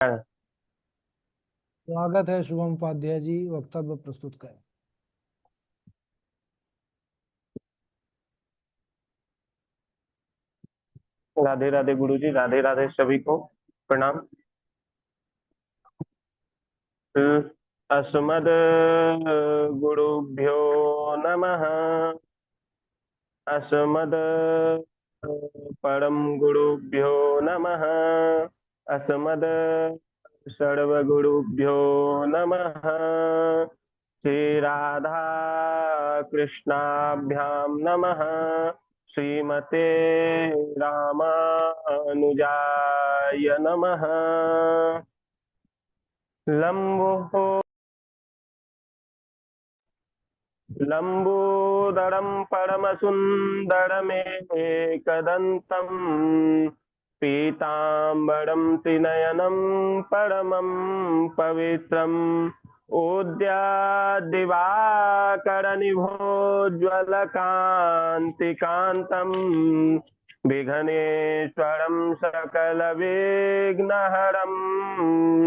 स्वागत है शुभम उपाध्याय जी, वक्तव्य प्रस्तुत करें। राधे राधे गुरु जी, राधे राधे सभी को प्रणाम। अस्मद गुरुभ्यो नमः। अस्मद परम गुरुभ्यो नमः। अस्मद सर्वगुरुभ्यो नमः। श्री राधा कृष्णाभ्यां नमः। श्रीमते रामानुजाय नमः। लम्बो लम्बोदरं परमसुन्दरमेकदन्तं पीताम्बरं त्रिनयनं परमं पवित्रम् ओद्याद्दिवाकरनिभोज्ज्वलकान्तिकान्तं विघ्नेश्वरं सकलविघ्नहरं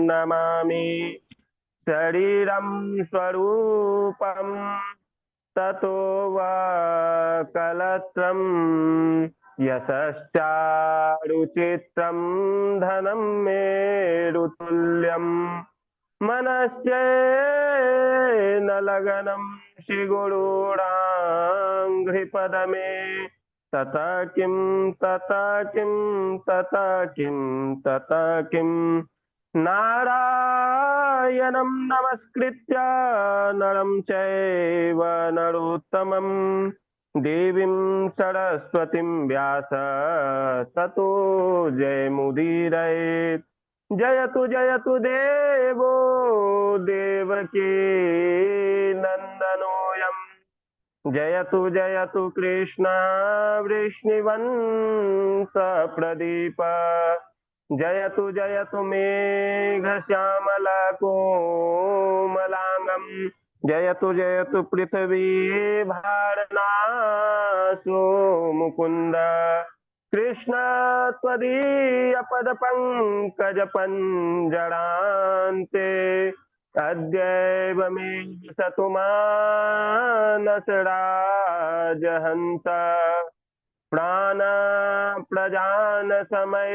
नमामि। शरीरं स्वरूपं ततो वा कलत्रं यशश्चारुचित्रं धनं मेरुतुल्यं मनश्चेन लगनं श्रीगुरूणाङ्घ्रिपदमे तथा किं तथा किं तथा किं तथा किं नारायणं नमस्कृत्य नरं चैव नरोत्तमं देवीं सरस्वतीं व्यास ततो जयमुदीरयेत्। जयतु जयतु देवो देवकी नन्दनोऽयं। जयतु जयतु कृष्ण वृष्णिवंश प्रदीप। जयतु जयतु मेघश्यामला कोमलांगं। जयतु जयतु पृथ्वी भारनासो मुकुंद। कृष्ण त्वदीय पद पंकज पंजरान्ते अद्यैव मे सतु मानसराजहंस। प्राण प्रजान समय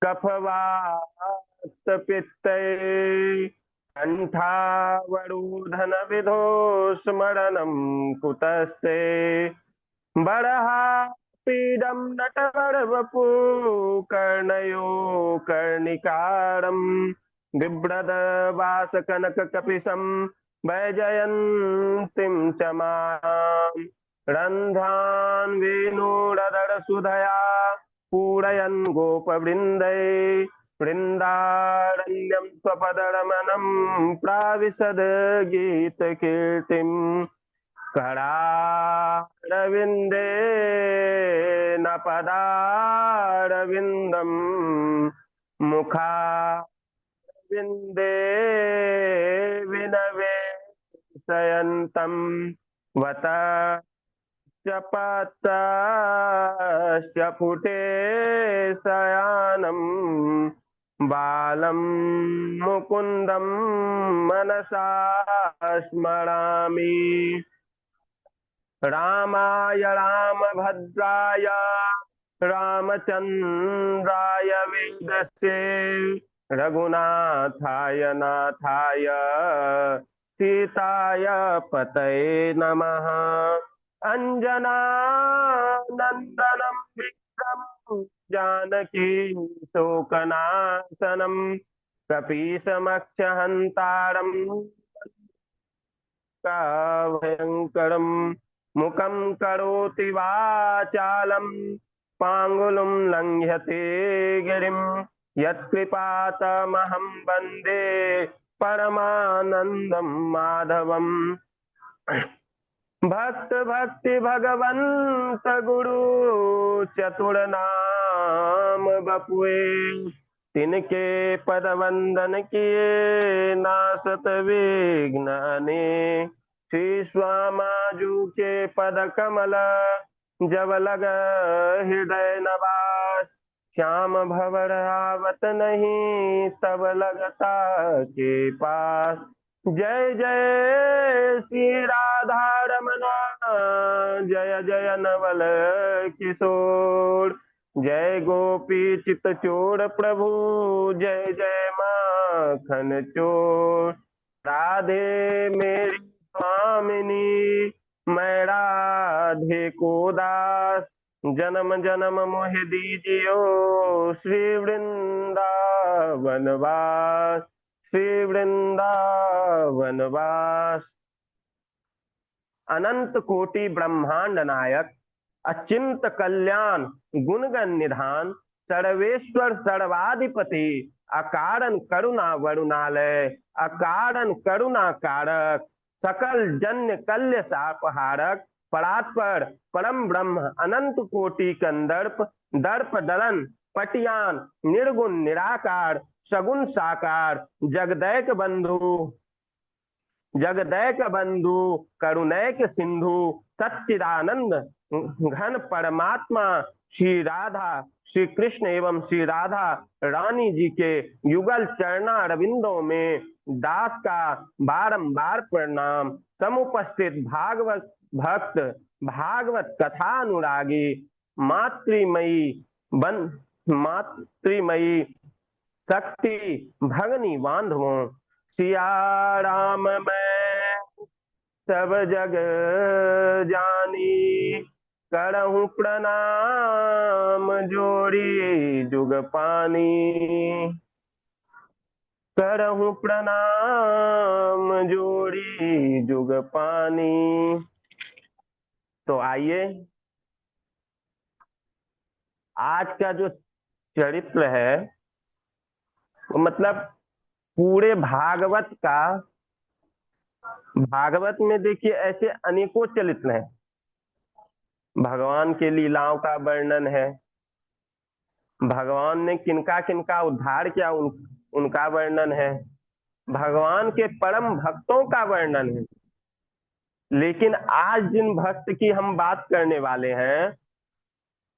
कफवात पित्तै कंठावरोधन विधो स्मरणं कुतस्ते। बरहा पीडम नटवरवपु कर्णयो कर्णिकारं बिभ्रद वास कनक कपिशं वैजयन्तीं च माम्। रन्ध्रान् वेणुरदर सुधया पूरयन् गोपवृन्दै वृन्दारण्यं स्वपदरमणं प्राविशद गीतकीर्तिम्। करारविन्दे न पदारविन्दम् मुखारविन्दे विनवेशयन्तम् वत च पत्रस्य पुटे शयानं बालं मुकुन्दं मनसा स्मरामि। रामाय रामभद्राय रामचन्द्राय वेदसे रघुनाथाय नाथाय सीताय पतये नमः। अञ्जनानन्दनं विक्रम जानकी शोकनाशनं कपीशमक्षहन्तारं भयङ्करं मुखं करोति वाचालं पाङ्गुलं लङ्घ्यते गिरिं यत्कृपातमहं वन्दे परमानन्दं माधवम्। भक्त भक्ति भगवंत गुरु चतुर नाम बपुए तिनके पद वंदन किए नासत विघ्न। श्री स्वामाजू के पद कमल जब लग हृदय नवास श्याम भंवर आवत नहीं, तब लगता के पास। जय जय श्री राधा रमना, जय जय नवल किशोर। जय गोपी चित चोर प्रभु, जय जय माखन चोर। राधे मेरी स्वामिनी, मैं राधे को दास। जन्म जन्म मोह दीजियो, श्री वृंदावन वास, श्री वृंदावन वास। अनंत कोटि ब्रह्मांड नायक, अचिंत कल्याण गुणगण निधान, सर्वेश्वर सर्वाधिपति, अकारण करुणा वरुणालय, अकारण करुणा कारक, सकल जन्य कल्य सापहारक, परात्पर परम ब्रह्म अनंत कोटि कंदर्प, दर्प दलन पटियान निर्गुण निराकार, सगुण साकार, जगदैक बंधु, जगदैक बंधु करुणैक सिंधु, सच्चिदानंद घन परमात्मा श्री राधा, श्री कृष्ण एवं श्री राधा रानी जी के युगल चरणा रविंदों में दास का बारंबार प्रणाम। समुपस्थित भागवत भक्त, भागवत कथा अनुरागी, मातृमयी बन मातृमयी शक्ति भगनी बांधवों, सिया राम मैं सब जग जानी, करहूं प्रणाम जोड़ी जुग पानी, करहूं प्रणाम जोड़ी जुग पानी। तो आइए आज का जो चरित्र है, मतलब पूरे भागवत का, भागवत में देखिए ऐसे अनेकों चरित्र हैं। भगवान के लीलाओं का वर्णन है, भगवान ने किनका किनका उद्धार किया उनका वर्णन है, भगवान के परम भक्तों का वर्णन है। लेकिन आज जिन भक्त की हम बात करने वाले हैं,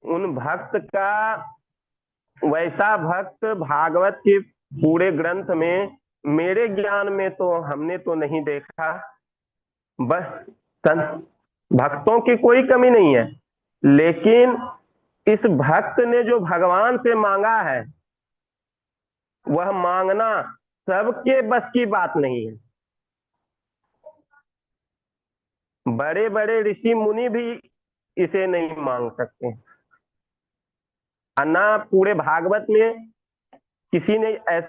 उन भक्त का, वैसा भक्त भागवत के पूरे ग्रंथ में मेरे ज्ञान में तो हमने तो नहीं देखा। बस भक्तों की कोई कमी नहीं है, लेकिन इस भक्त ने जो भगवान से मांगा है, वह मांगना सबके बस की बात नहीं है। बड़े बड़े ऋषि मुनि भी इसे नहीं मांग सकते। अन्ना पूरे भागवत में किसी ने ऐसा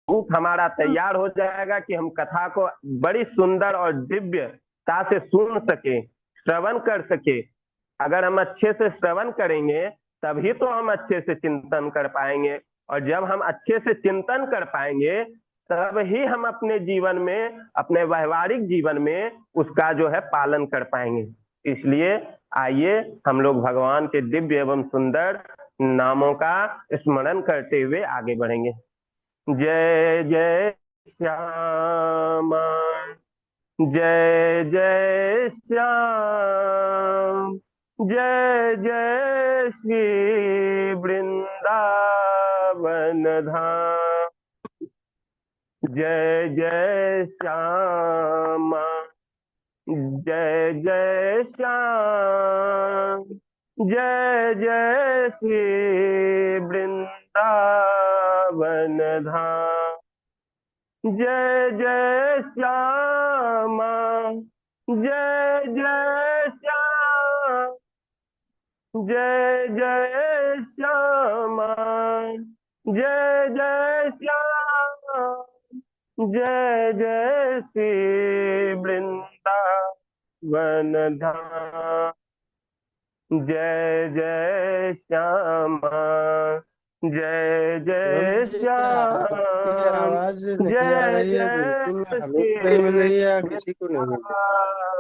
रूप हमारा तैयार हो जाएगा कि हम कथा को बड़ी सुंदर और दिव्यता से सुन सके, श्रवण कर सके। अगर हम अच्छे से श्रवण करेंगे तभी तो हम अच्छे से चिंतन कर पाएंगे, और जब हम अच्छे से चिंतन कर पाएंगे तब ही हम अपने जीवन में, अपने व्यवहारिक जीवन में उसका जो है पालन कर पाएंगे। इसलिए आइए हम लोग भगवान के दिव्य एवं सुंदर नामों का स्मरण करते हुए आगे बढ़ेंगे। जय जय श्याम, जय जय श्याम, जय जय श्री वृंदावन धाम। जय जय श्याम, जय जय श्याम, जय जय श्री वृंदावन धाम। जय जय श्याम, जय जय श्याम, जय जय श्याम, जय जय श्याम, जय जय श्री वृंदावन धाम। जय जय श्याम, जय जय जी, आपकी श्याम, आवाज नहीं आ जय रही है जय बिल्कुल। हमें तो नहीं मिल श्री रही है या किसी को नहीं मिल रही।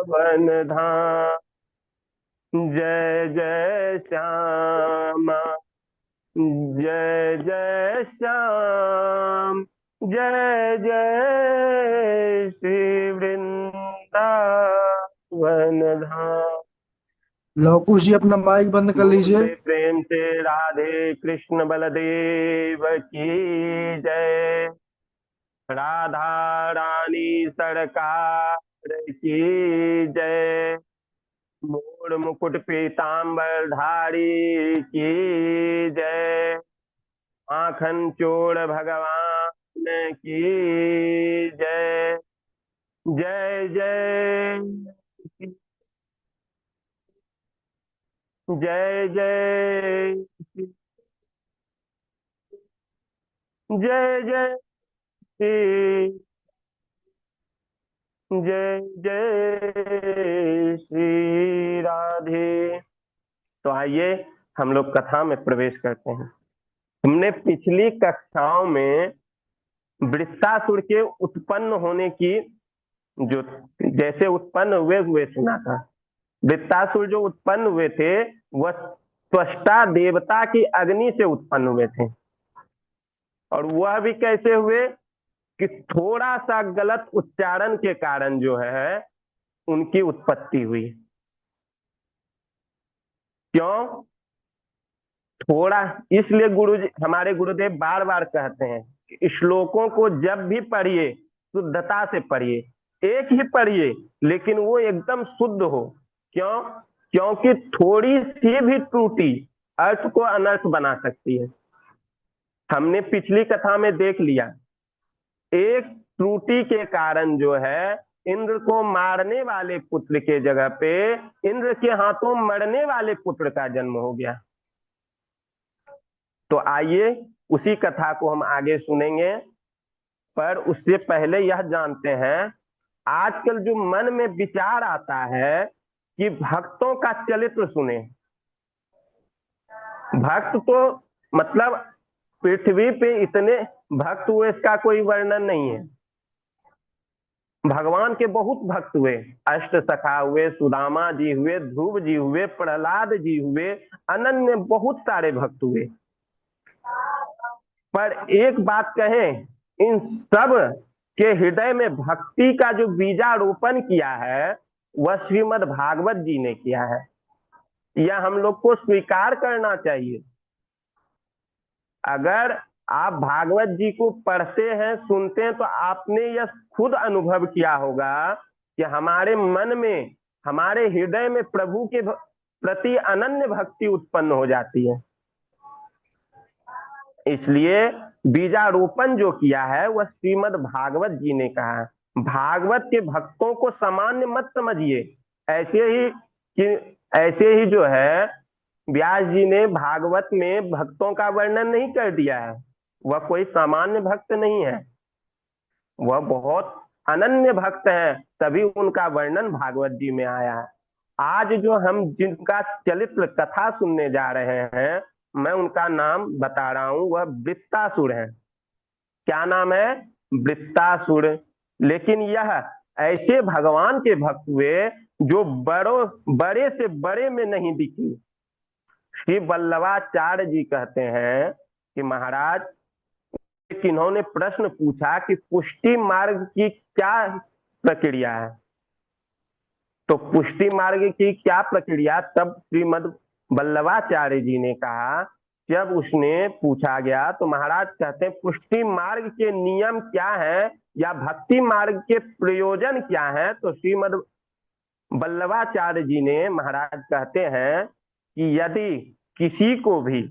वृंदावन धाम। जय जय श्याम, जय जय श्याम, जय जय श्री वृंदावन वृंदावन धाम। लौकुश जी अपना माइक बंद कर लीजिए। बोले प्रेम से राधे कृष्ण बलदेव की जय। राधा रानी सरकार की जय। मोर मुकुट पीताम्बर धारी की जय। माखन चोर भगवान की जय। जय जय जय जय जय जय श्री जय जय श्री राधे। तो आइए हम लोग कथा में प्रवेश करते हैं। हमने पिछली कक्षाओं में वृत्तासुर के उत्पन्न होने की जो जैसे उत्पन्न हुए सुना था। वृत्तासुर जो उत्पन्न हुए थे वह त्वष्टा देवता की अग्नि से उत्पन्न हुए थे। और वह भी कैसे हुए कि थोड़ा सा गलत उच्चारण के कारण जो है उनकी उत्पत्ति हुई। क्यों? थोड़ा इसलिए हमारे गुरुदेव बार बार कहते हैं कि श्लोकों को जब भी पढ़िए शुद्धता से पढ़िए, एक ही पढ़िए लेकिन वो एकदम शुद्ध हो। क्यों? क्योंकि थोड़ी सी भी त्रुटि अर्थ को अनर्थ बना सकती है। हमने पिछली कथा में देख लिया, एक त्रुटि के कारण जो है इंद्र को मारने वाले पुत्र के जगह पे इंद्र के हाथों मरने वाले पुत्र का जन्म हो गया। तो आइए उसी कथा को हम आगे सुनेंगे, पर उससे पहले यह जानते हैं आजकल जो मन में विचार आता है कि भक्तों का चरित्र सुने। भक्त तो मतलब पृथ्वी पे इतने भक्त हुए इसका कोई वर्णन नहीं है। भगवान के बहुत भक्त हुए, अष्ट सखा हुए, सुदामा जी हुए, ध्रुव जी हुए, प्रहलाद जी हुए, अनन्य बहुत सारे भक्त हुए। पर एक बात कहें, इन सब के हृदय में भक्ति का जो बीजारोपण किया है वह श्रीमद् भागवत जी ने किया है। यह हम लोग को स्वीकार करना चाहिए। अगर आप भागवत जी को पढ़ते हैं सुनते हैं तो आपने यह खुद अनुभव किया होगा कि हमारे मन में हमारे हृदय में प्रभु के प्रति अनन्य भक्ति उत्पन्न हो जाती है। इसलिए बीजारोपण जो किया है वह श्रीमद् भागवत जी ने कहा है। भागवत के भक्तों को सामान्य मत समझिए। ऐसे ही जो है व्यास जी ने भागवत में भक्तों का वर्णन नहीं कर दिया है। वह कोई सामान्य भक्त नहीं है, वह बहुत अनन्य भक्त है, तभी उनका वर्णन भागवत जी में आया है। आज जो हम जिनका चरित्र कथा सुनने जा रहे हैं मैं उनका नाम बता रहा हूं, वह वृत्तासुर है। क्या नाम है? वृत्तासुर। लेकिन यह ऐसे भगवान के भक्त हुए जो बड़े से बड़े में नहीं दिखी। श्री वल्लभाचार्य जी कहते हैं कि महाराज, इन्होंने प्रश्न पूछा कि पुष्टि मार्ग की क्या प्रक्रिया है। तो पुष्टि मार्ग की क्या प्रक्रिया, तब श्रीमद् वल्लभाचार्य जी ने कहा, जब उसने पूछा गया तो महाराज कहते हैं पुष्टि मार्ग के नियम क्या है या भक्ति मार्ग के प्रयोजन क्या है। तो श्रीमद् वल्लभाचार्य जी ने महाराज कहते हैं कि यदि किसी को भी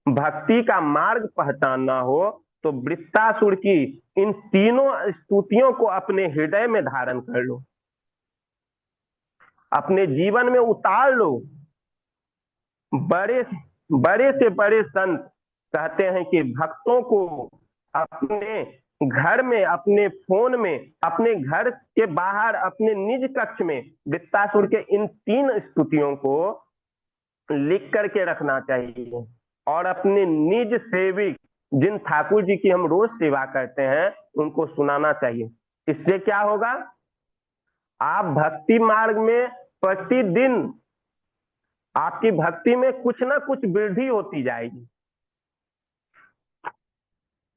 भक्ति का मार्ग पहचानना हो तो वृत्तासुर की इन तीनों स्तुतियों को अपने हृदय में धारण कर लो, अपने जीवन में उतार लो। बड़े से बड़े संत कहते हैं कि भक्तों को अपने घर में, अपने फोन में, अपने घर के बाहर, अपने निज कक्ष में वृत्तासुर के इन तीन स्तुतियों को लिख करके रखना चाहिए और अपने निज सेविक जिन ठाकुर जी की हम रोज सेवा करते हैं उनको सुनाना चाहिए। इससे क्या होगा, आप भक्ति मार्ग में प्रतिदिन आपकी भक्ति में कुछ ना कुछ वृद्धि होती जाएगी।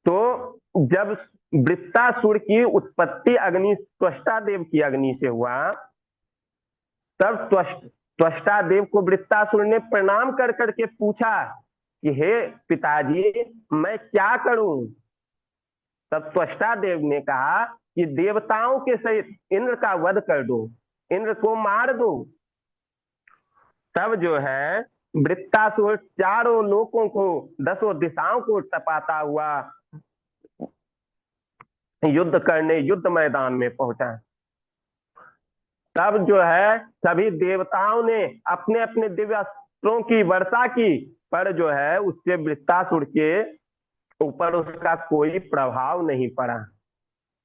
तो जब वृत्तासुर की उत्पत्ति अग्नि त्वष्टा देव की अग्नि से हुआ, तब त्वष्टा देव को वृत्तासुर ने प्रणाम कर करके पूछा कि हे पिताजी मैं क्या करूं। तब त्वष्टा देव ने कहा कि देवताओं के सहित इंद्र का वध कर दो, इंद्र को मार दो। तब जो है वृत्तासुर चारों लोकों को, 10 दिशाओं को तपाता हुआ युद्ध करने युद्ध मैदान में पहुंचा। तब जो है सभी देवताओं ने अपने अपने दिव्य अस्त्रों की वर्षा की, पर जो है उससे वृत्तासुर के ऊपर उसका कोई प्रभाव नहीं पड़ा।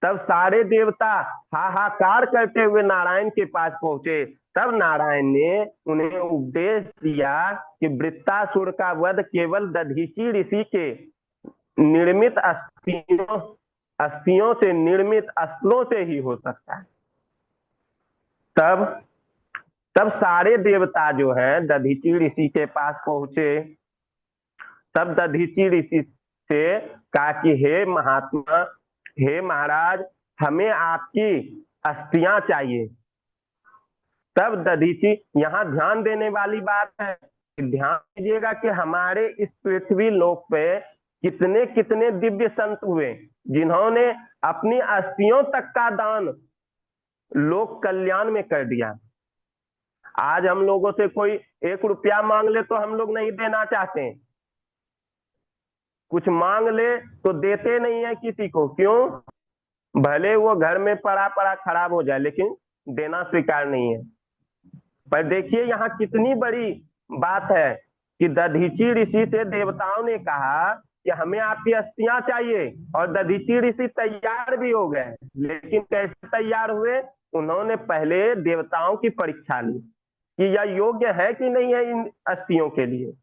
तब सारे देवता हाहाकार करते हुए नारायण के पास पहुंचे। तब नारायण ने उन्हें उपदेश दिया कि वृत्तासुर का वध केवल दधीचि ऋषि के निर्मित अस्थियों से निर्मित अस्त्रों से ही हो सकता है। तब सारे देवता जो है दधीचि ऋषि के पास पहुंचे। तब दधीचि ऋषि से कहा कि हे महात्मा, हे महाराज, हमें आपकी अस्थियां चाहिए। तब दधीचि, यहाँ ध्यान देने वाली बात है, ध्यान दीजिएगा कि हमारे इस पृथ्वी लोक पे कितने कितने दिव्य संत हुए जिन्होंने अपनी अस्थियों तक का दान लोक कल्याण में कर दिया। आज हम लोगों से कोई 1 रुपया मांग ले तो हम लोग नहीं देना चाहते हैं, कुछ मांग ले तो देते नहीं है किसी को। क्यों? भले वो घर में पड़ा पड़ा खराब हो जाए, लेकिन देना स्वीकार नहीं है। पर देखिए यहाँ कितनी बड़ी बात है कि दधीचि ऋषि से देवताओं ने कहा कि हमें आपकी अस्थियां चाहिए, और दधीचि ऋषि तैयार भी हो गए। लेकिन कैसे तैयार हुए? उन्होंने पहले देवताओं की परीक्षा ली कि यह योग्य है कि नहीं है इन अस्थियों के लिए।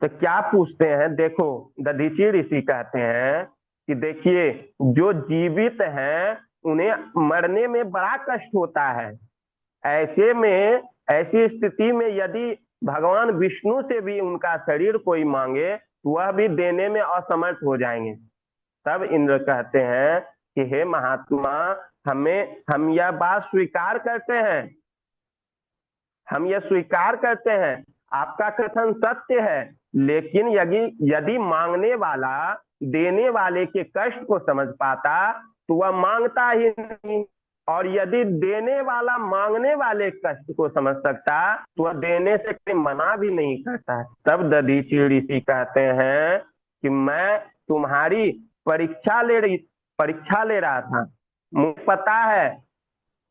तो क्या पूछते हैं, देखो दधीचि ऋषि कहते हैं कि देखिए जो जीवित हैं उन्हें मरने में बड़ा कष्ट होता है। ऐसे में, ऐसी स्थिति में यदि भगवान विष्णु से भी उनका शरीर कोई मांगे वह भी देने में असमर्थ हो जाएंगे। तब इंद्र कहते हैं कि हे महात्मा, हम यह बात स्वीकार करते हैं, हम यह स्वीकार करते हैं, आपका कथन सत्य है। लेकिन यदि मांगने वाला देने वाले के कष्ट को समझ पाता तो वह मांगता ही नहीं, और यदि देने वाला मांगने वाले कष्ट को समझ सकता तो वह देने से मना भी नहीं करता। तब दधीचि ऋषि कहते हैं कि मैं तुम्हारी परीक्षा ले रहा था। मुझे पता है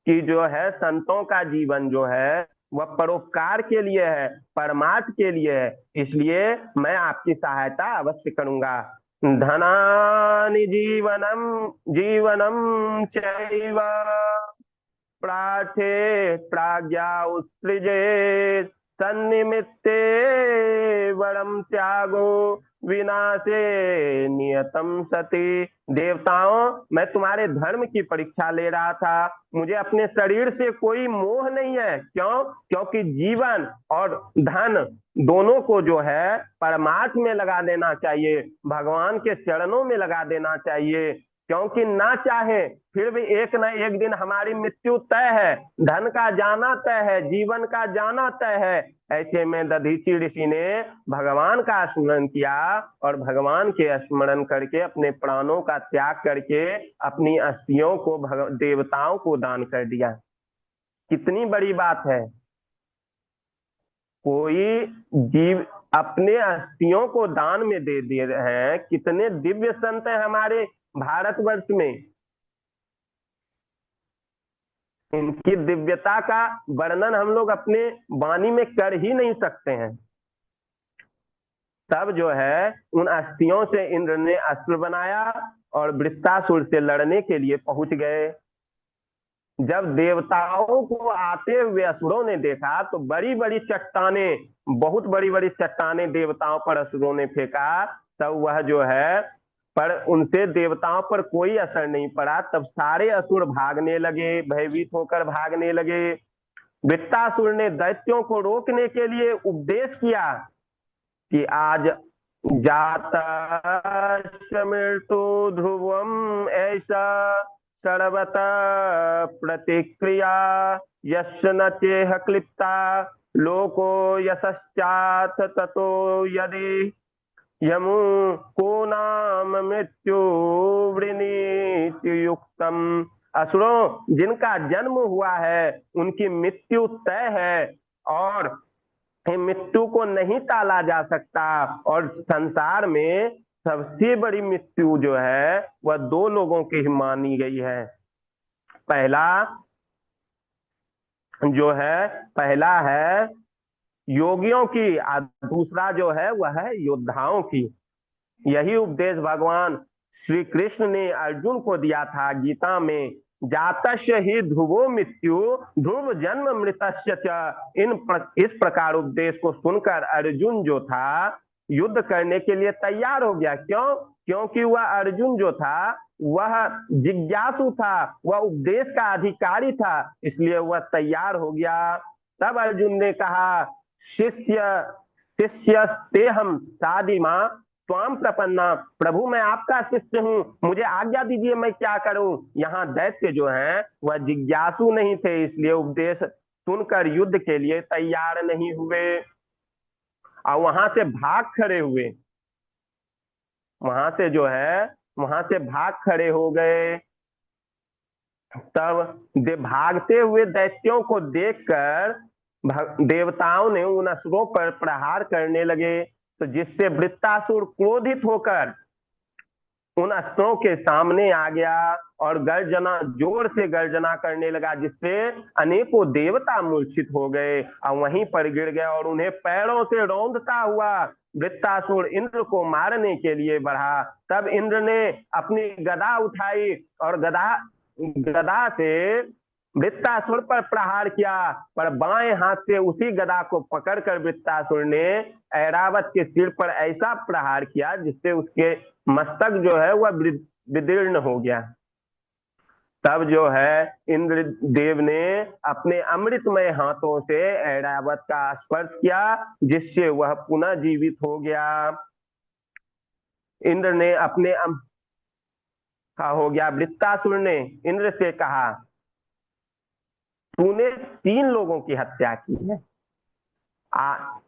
कि जो है संतों का जीवन जो है वह परोपकार के लिए है, परमार्थ के लिए है, इसलिए मैं आपकी सहायता अवश्य करूंगा। धनानि जीवनम चैव प्रार्थे प्राज्ञा उत्सृजे सन्निमित्ते वरम त्यागो विनाशे नियतम सती। देवताओं, मैं तुम्हारे धर्म की परीक्षा ले रहा था। मुझे अपने शरीर से कोई मोह नहीं है। क्यों? क्योंकि जीवन और धन दोनों को जो है परमार्थ में लगा देना चाहिए, भगवान के चरणों में लगा देना चाहिए। क्योंकि ना चाहे फिर भी एक न एक दिन हमारी मृत्यु तय है, धन का जाना तय है, जीवन का जाना तय है। ऐसे में दधीचि ऋषि ने भगवान का स्मरण किया और भगवान के स्मरण करके अपने प्राणों का त्याग करके अपनी अस्थियों को देवताओं को दान कर दिया। कितनी बड़ी बात है। कोई जीव अपने अस्थियों को दान में दे रहे हैं। कितने दिव्य संत हैं हमारे भारतवर्ष में। इनकी दिव्यता का वर्णन हम लोग अपने वाणी में कर ही नहीं सकते हैं। तब जो है उन अस्थियों से इंद्र ने अस्त्र बनाया और वृत्तासुर से लड़ने के लिए पहुंच गए। जब देवताओं को आते हुए असुरों ने देखा तो बड़ी बड़ी चट्टानें, बहुत बड़ी बड़ी चट्टानें देवताओं पर असुरों ने फेंका। तब वह जो है पर उनसे देवताओं पर कोई असर नहीं पड़ा। तब सारे असुर भागने लगे, भयभीत होकर भागने लगे। वृत्तासुर ने दैत्यों को रोकने के लिए उपदेश किया कि आज जातस्य मृत्यु ध्रुवम ऐसा सर्वतः प्रतिक्रिया यस्य न चेह क्लिप्ता लोको यशश्चाथ ततो यदि यमु को नाम मृत्यु वृनीति युक्तम। असुरों, जिनका जन्म हुआ है उनकी मृत्यु तय है और मृत्यु को नहीं टाला जा सकता। और संसार में सबसे बड़ी मृत्यु जो है वह दो लोगों की ही मानी गई है। पहला है योगियों की, और दूसरा जो है वह है योद्धाओं की। यही उपदेश भगवान श्री कृष्ण ने अर्जुन को दिया था गीता में। जातस्य ही ध्रुवो मृत्यु ध्रुव जन्म मृतस्य च। इस प्रकार उपदेश को सुनकर अर्जुन जो था युद्ध करने के लिए तैयार हो गया। क्यों? क्योंकि वह अर्जुन जो था वह जिज्ञासु था, वह उपदेश का अधिकारी था, इसलिए वह तैयार हो गया। तब अर्जुन ने कहा, शिष्य शिष्यस्तेहं साधिमा त्वाम प्रपन्ना। प्रभु, मैं आपका शिष्य हूँ, मुझे आज्ञा दीजिए, मैं क्या करूं। यहाँ दैत्य जो हैं वह जिज्ञासु नहीं थे, इसलिए उपदेश सुनकर युद्ध के लिए तैयार नहीं हुए और वहां से भाग खड़े हुए। वहां से भाग खड़े हो गए। तब भागते हुए दैत्यों को देखकर देवताओं ने उन असुरों पर प्रहार करने लगे, तो जिससे वृत्तासुर क्रोधित होकर उन अस्त्रों के सामने आ गया और जोर से गर्जना करने लगा, जिससे अनेकों देवता मूर्छित हो गए और वहीं पर गिर गए और उन्हें पैरों से रौंदता हुआ वृत्तासुर इंद्र को मारने के लिए बढ़ा। तब इंद्र ने अपनी गदा उठाई और गदा से वृत्तासुर पर प्रहार किया, पर बाएं हाथ से उसी गदा को पकड़कर वृत्तासुर ने ऐरावत के सिर पर ऐसा प्रहार किया जिससे उसके मस्तक जो है वह विदीर्ण हो गया। तब जो है इंद्र देव ने अपने अमृतमय हाथों से ऐरावत का स्पर्श किया, जिससे वह पुनः जीवित हो गया। इंद्र ने हो गया। वृत्तासुर ने इंद्र से कहा, तूने 3 लोगों की हत्या की है।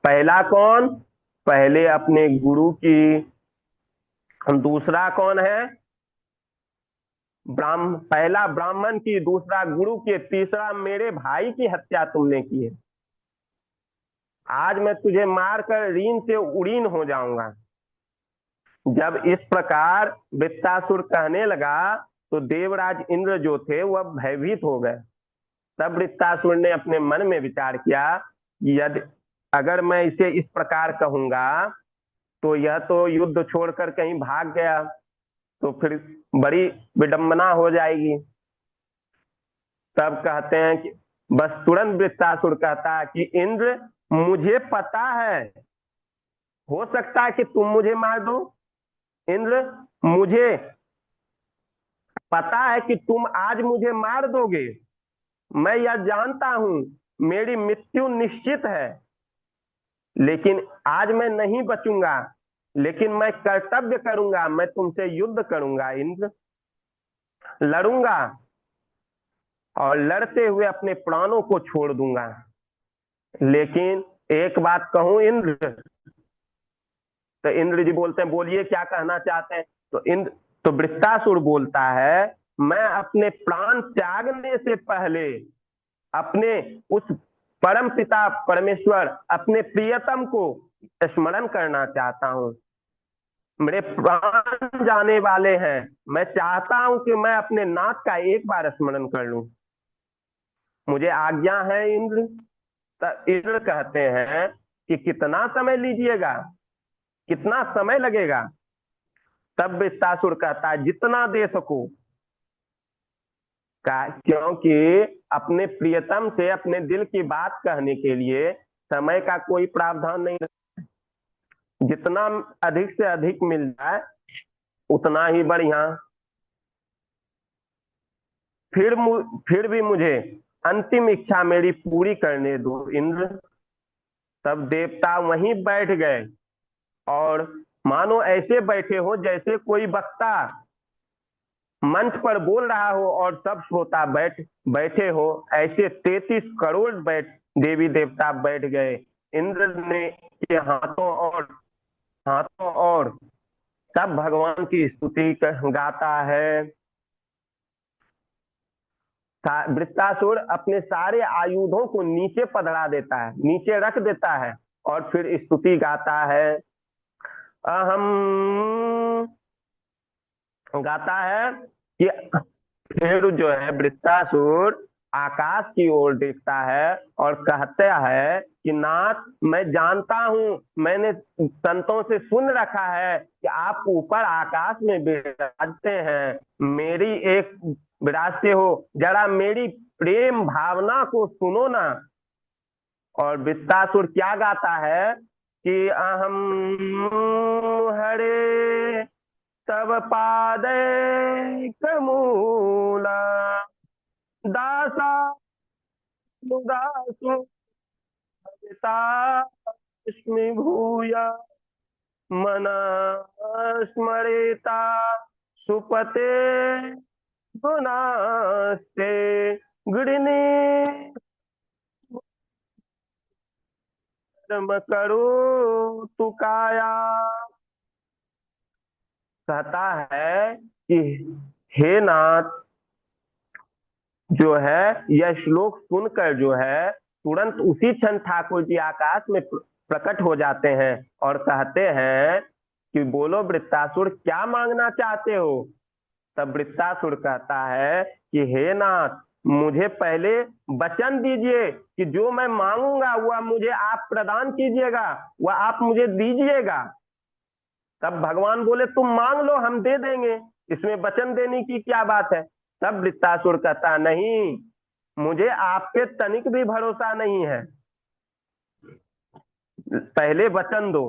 पहला कौन? पहले अपने गुरु की। दूसरा कौन है? पहला ब्राह्मण की, दूसरा गुरु की, तीसरा मेरे भाई की हत्या तुमने की है। आज मैं तुझे मारकर ऋण से उड़ीन हो जाऊंगा। जब इस प्रकार वृत्तासुर कहने लगा तो देवराज इंद्र जो थे वह भयभीत हो गए। तब वृत्तासुर ने अपने मन में विचार किया, यदि अगर मैं इसे इस प्रकार कहूंगा तो यह तो युद्ध छोड़कर कहीं भाग गया, तो फिर बड़ी विडंबना हो जाएगी। तब कहते हैं कि बस तुरंत वृत्तासुर कहता है कि इंद्र, मुझे पता है, हो सकता है कि तुम मुझे मार दो। इंद्र, मुझे पता है कि तुम आज मुझे मार दोगे, मैं यह जानता हूं, मेरी मृत्यु निश्चित है, लेकिन आज मैं नहीं बचूंगा, लेकिन मैं कर्तव्य करूंगा, मैं तुमसे युद्ध करूंगा इंद्र, लड़ूंगा और लड़ते हुए अपने प्राणों को छोड़ दूंगा। लेकिन एक बात कहूं इंद्र। तो इंद्र जी बोलते हैं, बोलिए क्या कहना चाहते हैं। तो वृत्तासुर बोलता है, मैं अपने प्राण त्यागने से पहले अपने उस परम पिता परमेश्वर, अपने प्रियतम को स्मरण करना चाहता हूं। मेरे प्राण जाने वाले हैं, मैं चाहता हूं कि मैं अपने नाथ का एक बार स्मरण कर लूं। मुझे आज्ञा है इंद्र। तो इंद्र कहते हैं कि कितना समय लीजिएगा, कितना समय लगेगा। तब वृत्तासुर कहता है, जितना दे सको, क्योंकि अपने प्रियतम से अपने दिल की बात कहने के लिए समय का कोई प्रावधान नहीं। जितना अधिक से अधिक मिल जाए उतना ही बढ़िया। फिर भी मुझे अंतिम इच्छा मेरी पूरी करने दो इंद्र। तब देवता वहीं बैठ गए और मानो ऐसे बैठे हो जैसे कोई वक्ता मंच पर बोल रहा हो और सब श्रोता बैठे हो। ऐसे 33 करोड़ देवी देवता बैठ गए इंद्र ने के हाथों और सब भगवान की स्तुति गाता है। वृत्तासुर अपने सारे आयुधों को नीचे पधरा देता है, नीचे रख देता है और फिर स्तुति गाता है। अहम गाता है कि फिर जो है वृत्तासुर आकाश की ओर देखता है और कहता है कि नाथ, मैं जानता हूं, मैंने संतों से सुन रखा है कि आप ऊपर आकाश में विराजते हैं, मेरी एक विराजते हो, जरा मेरी प्रेम भावना को सुनो ना। और वृत्तासुर क्या गाता है कि अहम हरे तव पादैकमूला दासा दासु स्मि भूया मना स्मरेता सुपते गुणास्ते गृणी कर्म करो तुकाया। कहता है कि हे नाथ, जो है यह श्लोक सुनकर जो है तुरंत उसी क्षण ठाकुर जी आकाश में प्रकट हो जाते हैं और कहते हैं कि बोलो वृत्तासुर, क्या मांगना चाहते हो। तब वृत्तासुर कहता है कि हे नाथ, मुझे पहले वचन दीजिए कि जो मैं मांगूंगा वह मुझे आप प्रदान कीजिएगा, वह आप मुझे दीजिएगा। तब भगवान बोले तुम मांग लो, हम दे देंगे, इसमें वचन देने की क्या बात है। तब वृत्तासुर कहता नहीं, मुझे आप पे तनिक भी भरोसा नहीं है, पहले वचन दो।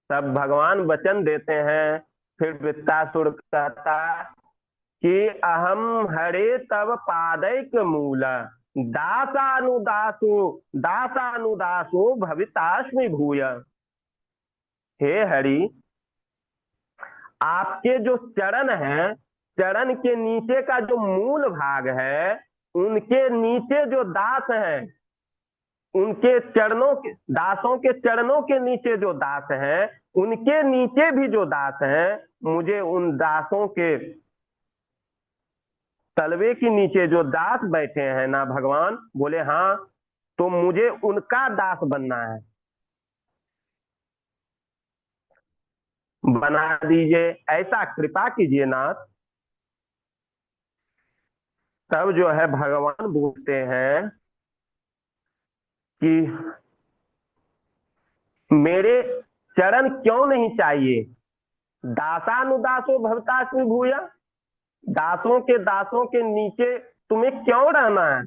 तब भगवान वचन देते हैं। फिर वृत्तासुर कहता कि अहम हरे तव पादैक मूल दासानुदासो भवितास्मि भूय। हे हरि, आपके जो चरण हैं, चरण के नीचे का जो मूल भाग है, उनके नीचे जो दास हैं, उनके चरणों के दासों के चरणों के नीचे जो दास हैं, उनके नीचे भी जो दास हैं, मुझे उन दासों के तलवे के नीचे जो दास बैठे हैं ना भगवान, बोले हाँ, तो मुझे उनका दास बनना है, बना दीजिए, ऐसा कृपा कीजिए नाथ। तब जो है भगवान बोलते हैं कि मेरे चरण क्यों नहीं चाहिए, दासानुदासो भवतास्मि भूया, दासों के नीचे तुम्हें क्यों रहना है,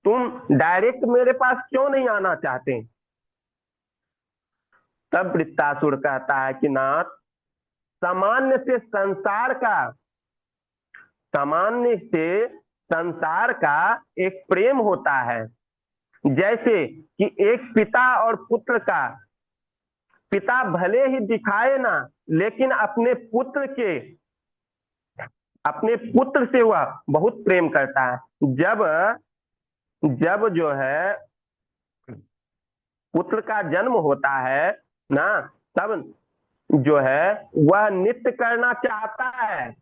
तुम डायरेक्ट मेरे पास क्यों नहीं आना चाहते। तब वृत्तासुर कहता है कि नाथ, सामान्य से संसार का एक प्रेम होता है, जैसे कि एक पिता और पुत्र का, पिता भले ही दिखाए ना, लेकिन अपने पुत्र से वह बहुत प्रेम करता है। जब जो है पुत्र का जन्म होता है ना, तब जो है वह नृत्य करना चाहता है,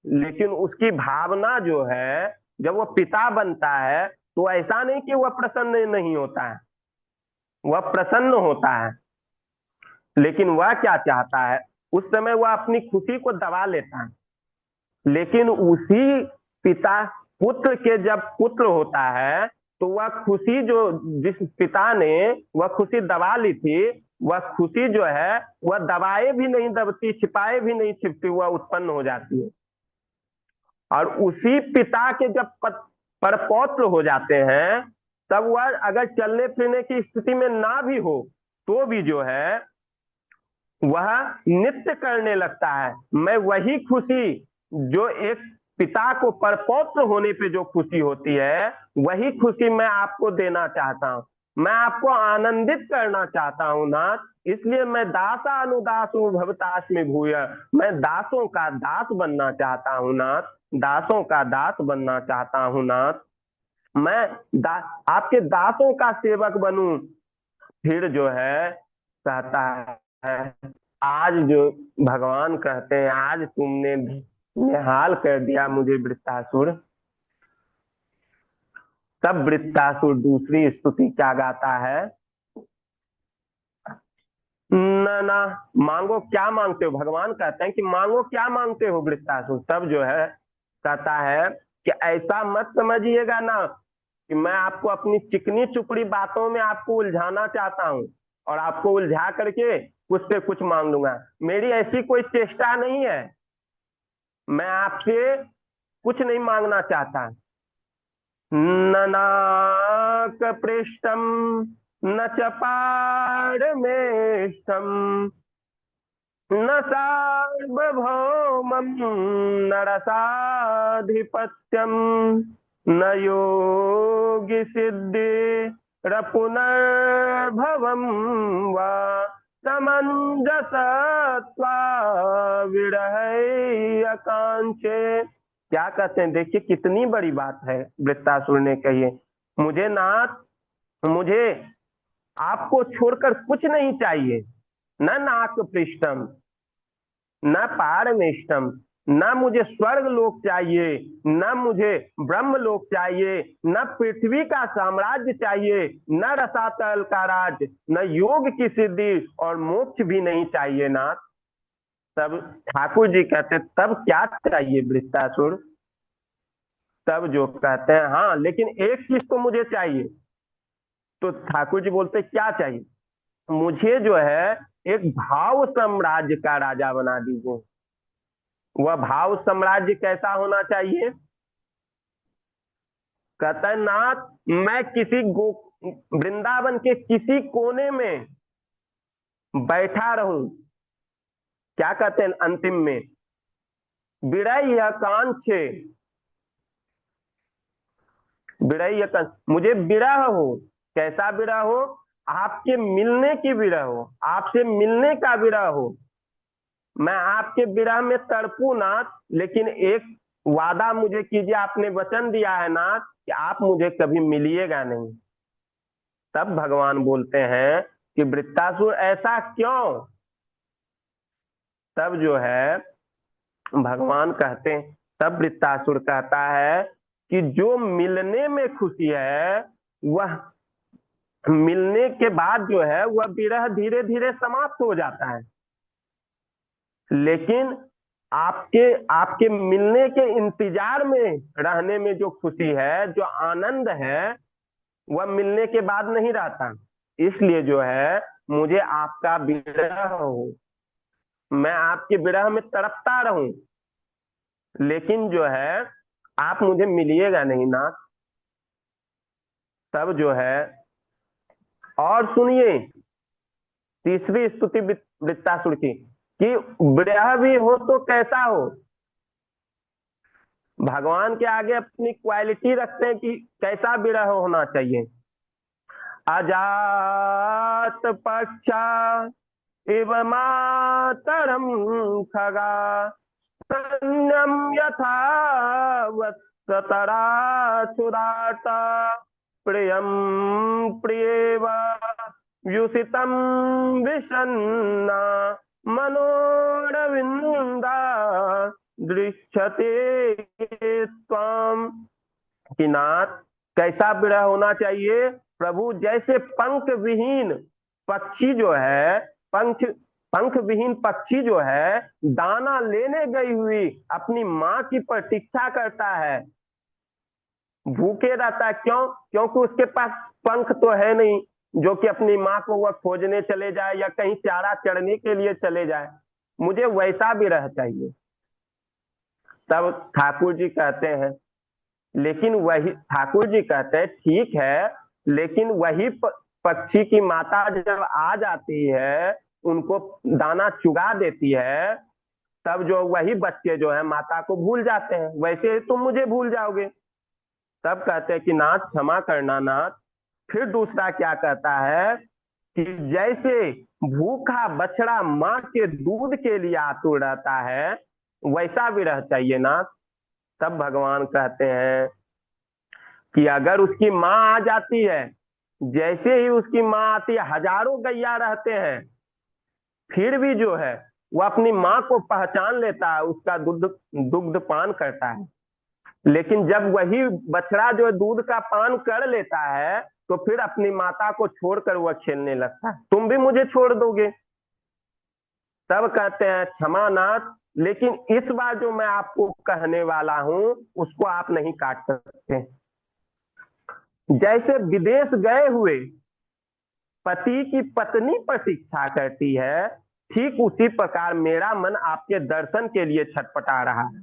लेकिन उसकी भावना जो है, जब वह पिता बनता है तो ऐसा नहीं कि वह प्रसन्न नहीं होता है, वह प्रसन्न होता है, लेकिन वह क्या चाहता है, उस समय वह अपनी खुशी को दबा लेता है। लेकिन उसी पुत्र के जब पुत्र होता है तो वह खुशी, जो जिस पिता ने वह खुशी दबा ली थी, वह खुशी जो है वह दबाए भी नहीं दबती, छिपाए भी नहीं छिपती, वह उत्पन्न हो जाती है। और उसी पिता के जब परपौत्र हो जाते हैं, तब वह अगर चलने फिरने की स्थिति में ना भी हो तो भी जो है वह नृत्य करने लगता है। मैं वही खुशी जो एक पिता को परपौत्र होने पे जो खुशी होती है, वही खुशी मैं आपको देना चाहता हूं। मैं आपको आनंदित करना चाहता हूँ नाथ, इसलिए मैं दासा अनुदासो भवतास्मि भूय, मैं दासों का दास बनना चाहता हूँ नाथ, दासों का दास बनना चाहता हूँ नाथ। मैं आपके दासों का सेवक बनूं। फिर जो है कहता है, आज जो भगवान कहते हैं, आज तुमने निहाल कर दिया मुझे वृत्तासुर। तब वृत्तासुर दूसरी स्तुति क्या गाता है, ना ना, मांगो क्या मांगते हो। भगवान कहते हैं कि मांगो क्या मांगते हो वृत्तासुर। तब जो है कहता है कि ऐसा मत समझिएगा ना कि मैं आपको अपनी चिकनी चुपड़ी बातों में आपको उलझाना चाहता हूँ और आपको उलझा करके कुछ से कुछ मांग लूंगा। मेरी ऐसी कोई चेष्टा नहीं है, मैं आपसे कुछ नहीं मांगना चाहता। न नाक पृष्ठम न च पारमेष्ठम न सार्वभौमं न रसाधिपत्यम न योगि सिद्धि रपुनर्भवम वा समंजसत्वा विरहैकांचे। क्या कहते हैं, देखिए कितनी बड़ी बात है वृत्तासुर ने कही है। मुझे नाथ, मुझे आपको छोड़कर कुछ नहीं चाहिए। न नाक पृष्ठम न पारमेष्टम, न मुझे स्वर्ग लोक चाहिए, न मुझे ब्रह्म लोक चाहिए, न पृथ्वी का साम्राज्य चाहिए, न रसातल का राज, न योग की सिद्धि और मोक्ष भी नहीं चाहिए नाथ। तब ठाकुर जी कहते तब क्या चाहिए वृत्तासुर। तब जो कहते हैं हाँ लेकिन एक चीज तो मुझे चाहिए। तो ठाकुर जी बोलते क्या चाहिए, मुझे जो है एक भाव साम्राज्य का राजा बना दीजिए। वह भाव साम्राज्य कैसा होना चाहिए। कहता है नाथ, मैं किसी वृंदावन के किसी कोने में बैठा रहूं। क्या कहते हैं अंतिम में, विरह कांक्षे, विरह, मुझे विरह हो। कैसा विरह हो, आपके मिलने की विरह हो, आपसे मिलने का विरह हो। मैं आपके विरह में तड़पू नाथ, लेकिन एक वादा मुझे कीजिए, आपने वचन दिया है नाथ कि आप मुझे कभी मिलिएगा नहीं। तब भगवान बोलते हैं कि वृत्तासुर ऐसा क्यों। तब जो है भगवान कहते हैं, तब वृत्तासुर कहता है कि जो मिलने में खुशी है, वह मिलने के बाद जो है वह विरह धीरे धीरे समाप्त हो जाता है। लेकिन आपके आपके मिलने के इंतजार में रहने में जो खुशी है, जो आनंद है, वह मिलने के बाद नहीं रहता। इसलिए जो है मुझे आपका विरह हो, मैं आपके विरह में तड़पता रहूं, लेकिन जो है आप मुझे मिलिएगा नहीं नाथ। तब जो है और सुनिए तीसरी स्तुति वृत्तासुर की, कि विरह भी हो तो कैसा हो। भगवान के आगे अपनी क्वालिटी रखते हैं कि कैसा विरह होना चाहिए। अजात पक्षा इव मातरम खगा सन्यम यथा वत्सतरा सुराता प्रियम प्रियेव व्युसितम विषन्ना मनोरविंदा दृश्यते त्वाम। कि नाथ कैसा विरह होना चाहिए प्रभु, जैसे पंख विहीन पक्षी जो है, पंख विहीन पक्षी जो है दाना लेने गई हुई अपनी माँ की प्रतीक्षा करता है, भूखे रहता है। क्यों, क्योंकि उसके पास पंख तो है नहीं जो कि अपनी माँ को वह खोजने चले जाए या कहीं चारा चढ़ने के लिए चले जाए। मुझे वैसा विरह चाहिए। तब ठाकुर जी कहते हैं, लेकिन वही ठाकुर जी कहते हैं ठीक है, लेकिन वही पक्षी की माता जब आ जाती है, उनको दाना चुगा देती है, तब जो वही बच्चे जो है माता को भूल जाते हैं, वैसे तुम मुझे भूल जाओगे। तब कहते हैं कि नाथ क्षमा करना नाथ, फिर दूसरा क्या कहता है कि जैसे भूखा बछड़ा माँ के दूध के लिए आतुर रहता है, वैसा विरह चाहिए ना। तब भगवान कहते हैं कि अगर उसकी माँ आ जाती है, जैसे ही उसकी माँ आती है, हजारों गैया रहते हैं, फिर भी जो है वो अपनी माँ को पहचान लेता है, उसका दुग्ध दुग्ध पान करता है। लेकिन जब वही बछड़ा जो दूध का पान कर लेता है, तो फिर अपनी माता को छोड़कर वह खेलने लगता है। तुम भी मुझे छोड़ दोगे? तब कहते हैं क्षमा नाथ, लेकिन इस बार जो मैं आपको कहने वाला हूं उसको आप नहीं काट सकते। जैसे विदेश गए हुए पति की पत्नी प्रतीक्षा करती है, ठीक उसी प्रकार मेरा मन आपके दर्शन के लिए छटपटा रहा है,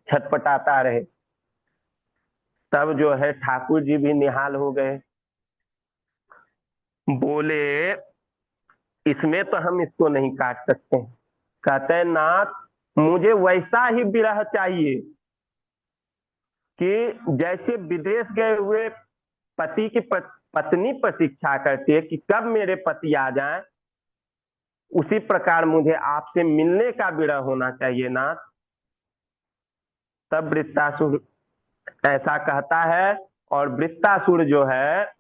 छटपटाता रहे। तब जो है ठाकुर जी भी निहाल हो गए, बोले इसमें तो हम इसको नहीं काट सकते। कहते हैं नाथ, मुझे वैसा ही विरह चाहिए कि जैसे विदेश गए हुए पति की पत्नी प्रतीक्षा करती है कि कब मेरे पति आ जाएं, उसी प्रकार मुझे आपसे मिलने का विरह होना चाहिए नाथ। तब वृत्तासुर ऐसा कहता है, और वृत्तासुर जो है